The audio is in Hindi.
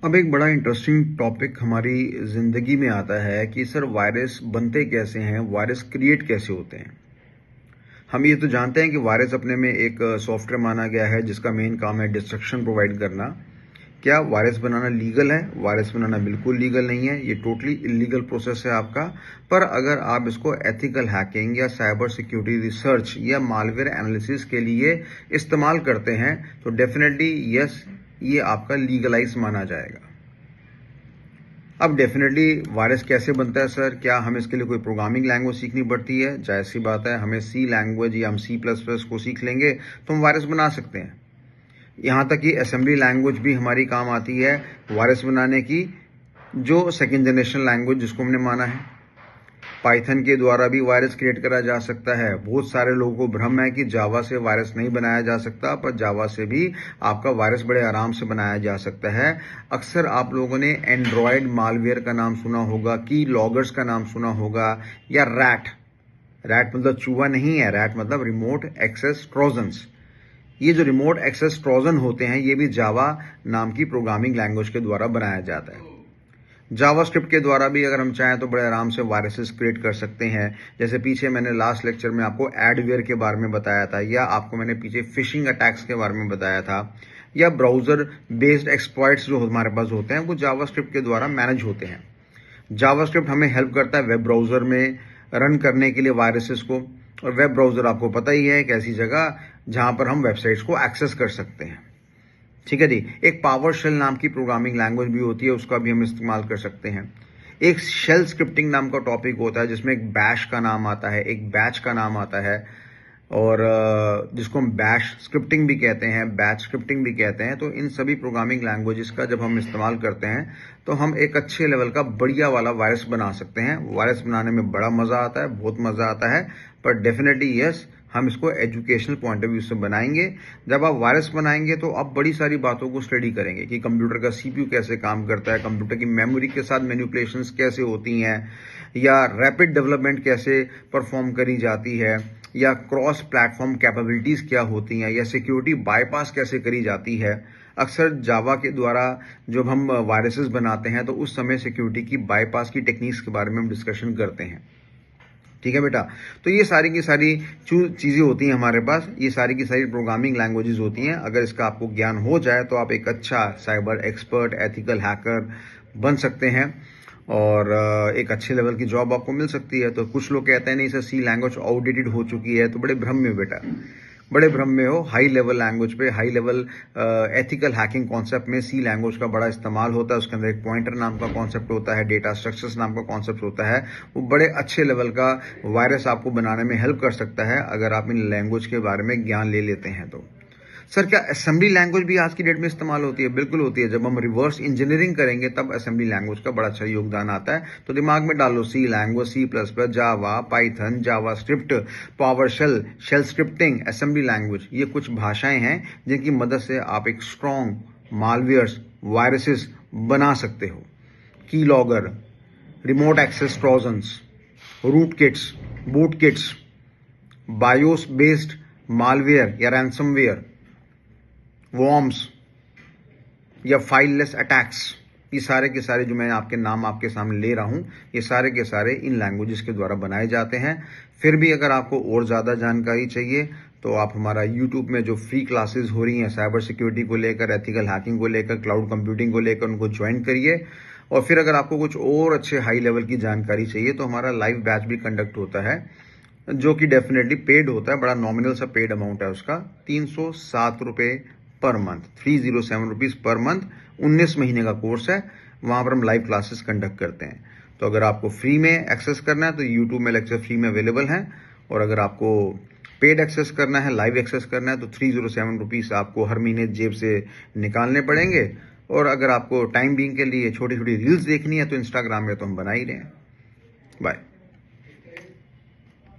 अब एक बड़ा इंटरेस्टिंग टॉपिक हमारी ज़िंदगी में आता है कि सर वायरस बनते कैसे हैं, वायरस क्रिएट कैसे होते हैं। हम ये तो जानते हैं कि वायरस अपने में एक सॉफ्टवेयर माना गया है जिसका मेन काम है डिस्ट्रक्शन प्रोवाइड करना। क्या वायरस बनाना लीगल है? वायरस बनाना बिल्कुल लीगल नहीं है, ये टोटली इलीगल प्रोसेस है आपका। पर अगर आप इसको एथिकल हैकिंग या साइबर सिक्योरिटी रिसर्च या मालवेयर एनालिसिस के लिए इस्तेमाल करते हैं तो डेफिनेटली यस, ये आपका लीगलाइज माना जाएगा। अब डेफिनेटली वायरस कैसे बनता है सर? क्या हम इसके लिए कोई प्रोग्रामिंग लैंग्वेज सीखनी पड़ती है? जाहिर सी बात है, हमें सी लैंग्वेज या हम C++ को सीख लेंगे तो हम वायरस बना सकते हैं। यहाँ तक कि असेंबली लैंग्वेज भी हमारी काम आती है वायरस बनाने की, जो सेकेंड जनरेशन लैंग्वेज जिसको हमने माना है। पाइथन के द्वारा भी वायरस क्रिएट करा जा सकता है। बहुत सारे लोगों को भ्रम है कि जावा से वायरस नहीं बनाया जा सकता, पर जावा से भी आपका वायरस बड़े आराम से बनाया जा सकता है। अक्सर आप लोगों ने एंड्रॉयड मालवेयर का नाम सुना होगा, की लॉगर्स का नाम सुना होगा, या रैट। रैट मतलब चूहा नहीं है, रैट मतलब रिमोट एक्सेस ट्रोजन्स। ये जो रिमोट एक्सेस ट्रोजन होते हैं ये भी जावा नाम की प्रोग्रामिंग लैंग्वेज के द्वारा बनाया जाता है। जावास्क्रिप्ट के द्वारा भी अगर हम चाहें तो बड़े आराम से वायरसेस क्रिएट कर सकते हैं। जैसे पीछे मैंने लास्ट लेक्चर में आपको एडवेयर के बारे में बताया था, या आपको मैंने पीछे फिशिंग अटैक्स के बारे में बताया था, या ब्राउजर बेस्ड एक्सप्लॉइट्स जो हमारे पास होते हैं वो जावास्क्रिप्ट के द्वारा मैनेज होते हैं। जावास्क्रिप्ट हमें हेल्प करता है वेब ब्राउजर में रन करने के लिए वायरसेस को, और वेब ब्राउजर आपको पता ही है एक ऐसी जगह जहां पर हम वेबसाइट्स को एक्सेस कर सकते हैं। ठीक है जी। एक पावर शेल नाम की प्रोग्रामिंग लैंग्वेज भी होती है, उसका भी हम इस्तेमाल कर सकते हैं। एक शेल स्क्रिप्टिंग नाम का टॉपिक होता है जिसमें एक बैश का नाम आता है, एक बैच का नाम आता है, और जिसको हम बैश स्क्रिप्टिंग भी कहते हैं, बैच स्क्रिप्टिंग भी कहते हैं। तो इन सभी प्रोग्रामिंग लैंग्वेजेस का जब हम इस्तेमाल करते हैं तो हम एक अच्छे लेवल का बढ़िया वाला वायरस बना सकते हैं। वायरस बनाने में बड़ा मजा आता है, बहुत मजा आता है, पर डेफिनेटली यस, हम इसको एजुकेशनल पॉइंट ऑफ व्यू से बनाएंगे। जब आप वायरस बनाएंगे तो आप बड़ी सारी बातों को स्टडी करेंगे कि कंप्यूटर का CPU कैसे काम करता है, कंप्यूटर की मेमोरी के साथ मैनिपुलेशंस कैसे होती हैं, या रैपिड डेवलपमेंट कैसे परफॉर्म करी जाती है, या क्रॉस प्लेटफॉर्म कैपेबिलिटीज क्या होती हैं, या सिक्योरिटी बाईपास कैसे करी जाती है। अक्सर जावा के द्वारा जब हम वायरसेस बनाते हैं तो उस समय सिक्योरिटी की बाईपास की टेक्निक्स के बारे में हम डिस्कशन करते हैं। ठीक है बेटा। तो ये सारी की सारी चीजें होती हैं हमारे पास, ये सारी की सारी प्रोग्रामिंग लैंग्वेजेस होती हैं। अगर इसका आपको ज्ञान हो जाए तो आप एक अच्छा साइबर एक्सपर्ट, एथिकल हैकर बन सकते हैं, और एक अच्छे लेवल की जॉब आपको मिल सकती है। तो कुछ लोग कहते हैं नहीं सर सी लैंग्वेज आउटडेटेड हो चुकी है, तो बड़े भ्रम में बेटा, बड़े भ्रम में हो। हाई लेवल लैंग्वेज पे, high level ethical hacking concept में सी लैंग्वेज का बड़ा इस्तेमाल होता है। उसके अंदर एक पॉइंटर नाम का कॉन्सेप्ट होता है, डेटा स्ट्रक्चर्स नाम का कॉन्सेप्ट होता है। वो बड़े अच्छे लेवल का वायरस आपको बनाने में हेल्प कर सकता है अगर आप इन लैंग्वेज के बारे में ज्ञान ले लेते हैं तो। सर क्या असेंबली लैंग्वेज भी आज की डेट में इस्तेमाल होती है? बिल्कुल होती है। जब हम रिवर्स इंजीनियरिंग करेंगे तब असेंबली लैंग्वेज का बड़ा अच्छा योगदान आता है। तो दिमाग में डालो C language, C++, Java, Python, JavaScript, PowerShell, shell scripting, assembly language, ये कुछ भाषाएं हैं जिनकी मदद से आप एक स्ट्रॉन्ग मालवेयर्स, वायरसेस बना सकते हो। Keylogger, remote access trojans, rootkits, bootkits, BIOS based malware या रैंसमवेयर, वॉर्म्स, या फाइललेस अटैक्स, ये सारे के सारे जो मैं आपके नाम आपके सामने ले रहा हूं, ये सारे के सारे इन लैंग्वेजेस के द्वारा बनाए जाते हैं। फिर भी अगर आपको और ज़्यादा जानकारी चाहिए तो आप हमारा YouTube में जो फ्री क्लासेस हो रही हैं साइबर सिक्योरिटी को लेकर, एथिकल हैकिंग को लेकर, क्लाउड कंप्यूटिंग को लेकर, उनको ज्वाइन करिए। और फिर अगर आपको कुछ और अच्छे हाई लेवल की जानकारी चाहिए तो हमारा लाइव बैच भी कंडक्ट होता है, जो कि डेफिनेटली पेड होता है। बड़ा नॉमिनल सा पेड अमाउंट है उसका, 307 रुपये per month, 307 rupees per month. 19 महीने का कोर्स है। वहां पर हम लाइव क्लासेस कंडक्ट करते हैं। तो अगर आपको फ्री में एक्सेस करना है तो यूट्यूब में लेक्चर फ्री में अवेलेबल है, और अगर आपको पेड एक्सेस करना है, लाइव एक्सेस करना है, तो 307 रुपीज़ आपको हर महीने जेब से निकालने पड़ेंगे। और अगर आपको टाइम बीइंग के लिए छोटी छोटी रील्स देखनी है तो इंस्टाग्राम में तो हम बना ही रहे हैं। बाय।